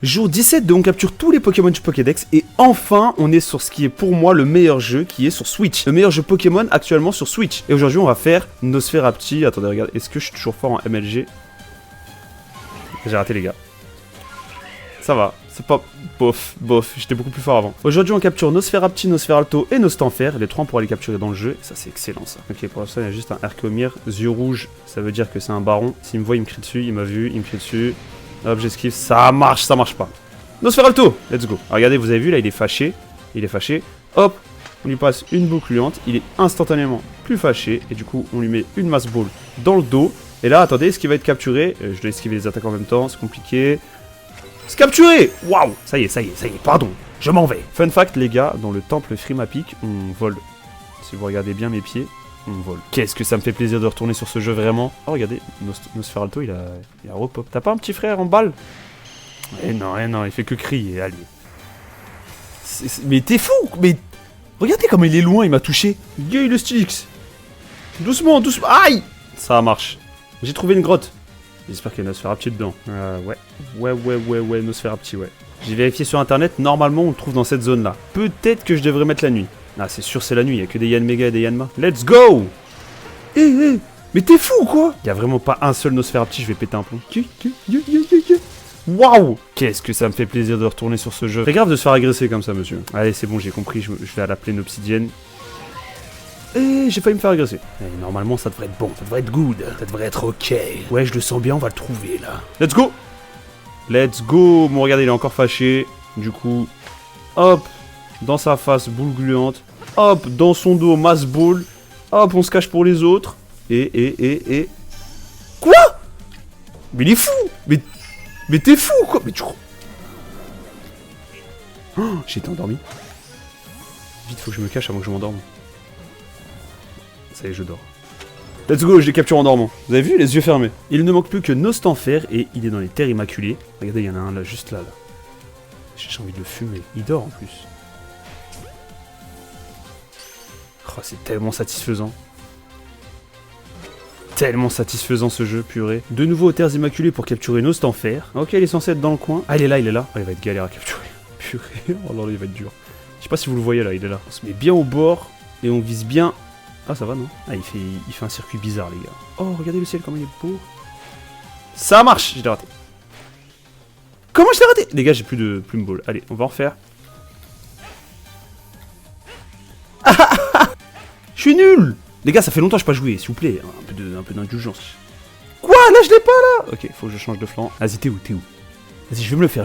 Jour 17 de on capture tous les Pokémon du Pokédex et enfin on est sur ce qui est pour moi le meilleur jeu qui est sur Switch. Le meilleur jeu Pokémon actuellement sur Switch. Et aujourd'hui on va faire Nosferapti. Attendez regarde, est-ce que je suis toujours fort en MLG? J'ai raté les gars. Ça va, c'est pas... bof, j'étais beaucoup plus fort avant. Aujourd'hui on capture Nosferapti, Nosferalto et Nostanfer. Les trois on pourra les capturer dans le jeu et ça c'est excellent ça. Ok, pour l'instant il y a juste un Arcomir, yeux rouges, ça veut dire que c'est un baron. S'il me voit il me crie dessus, il m'a vu, il me crie dessus. Hop, j'esquive, ça marche pas. Nosferalto, let's go. Alors, regardez, vous avez vu là, il est fâché. Hop, on lui passe une boucle luante, il est instantanément plus fâché. Et du coup, on lui met une masse ball dans le dos. Et là, attendez, est-ce qu'il va être capturé? Je dois esquiver les attaques en même temps, c'est compliqué. C'est capturé! Waouh! Ça y est, pardon, je m'en vais. Fun fact, les gars, dans le temple Frimapic, on vole. Si vous regardez bien mes pieds, on vole. Qu'est-ce que ça me fait plaisir de retourner sur ce jeu, vraiment. Oh, regardez, Nosferalto, il a repop. T'as pas un petit frère en balle? Eh non, il fait que crier, allez. Mais t'es fou! Mais regardez comment il est loin, il m'a touché. Gay le Stylix. Doucement. Aïe! Ça marche. J'ai trouvé une grotte. J'espère qu'il y a Nosferapti dedans. Ouais, Nosferapti, ouais. J'ai vérifié sur internet, normalement on le trouve dans cette zone-là. Peut-être que je devrais mettre la nuit. Ah, c'est sûr, c'est la nuit, il y a que des Yanmega et des Yanma. Let's go! Mais t'es fou ou quoi? Il y a vraiment pas un seul Nosferapti, je vais péter un plomb. Waouh! Qu'est-ce que ça me fait plaisir de retourner sur ce jeu. C'est grave de se faire agresser comme ça, monsieur. Allez, c'est bon, j'ai compris, je vais à la plaine obsidienne. J'ai failli me faire agresser. Normalement, ça devrait être bon, ça devrait être good, ça devrait être ok. Ouais, je le sens bien, on va le trouver, là. Let's go! Bon, regardez, il est encore fâché. Du coup, hop, dans sa face, boule gluante. Hop, dans son dos, masse boule. Hop, on se cache pour les autres. Et... Quoi? Mais il est fou! Mais t'es fou, quoi? Mais tu crois... Oh, j'ai été endormi. Vite, faut que je me cache avant que je m'endorme. Ça y est, je dors. Let's go, je l'ai capturé en dormant. Vous avez vu, les yeux fermés. Il ne manque plus que Nostanfer et il est dans les terres immaculées. Regardez, il y en a un là, juste là. J'ai envie de le fumer. Il dort en plus. Oh, c'est tellement satisfaisant. Tellement satisfaisant ce jeu, purée. De nouveau aux terres immaculées pour capturer Nostanfer. Ok, il est censé être dans le coin. Ah, il est là. Oh, il va être galère à capturer. Purée, oh là là, il va être dur. Je sais pas si vous le voyez là, il est là. On se met bien au bord et on vise bien... Ah, ça va, non? Ah, il fait un circuit bizarre, les gars. Oh, regardez le ciel, comment il est beau. Ça marche! Je l'ai raté. Comment je l'ai raté? Les gars, j'ai plus de plume ball. Allez, on va en refaire. Je suis nul! Les gars, ça fait longtemps que je n'ai pas joué, s'il vous plaît. Un peu d'indulgence. Quoi? Là, je l'ai pas, là! Ok, faut que je change de flanc. Vas-y, t'es où? Vas-y, je vais me le faire.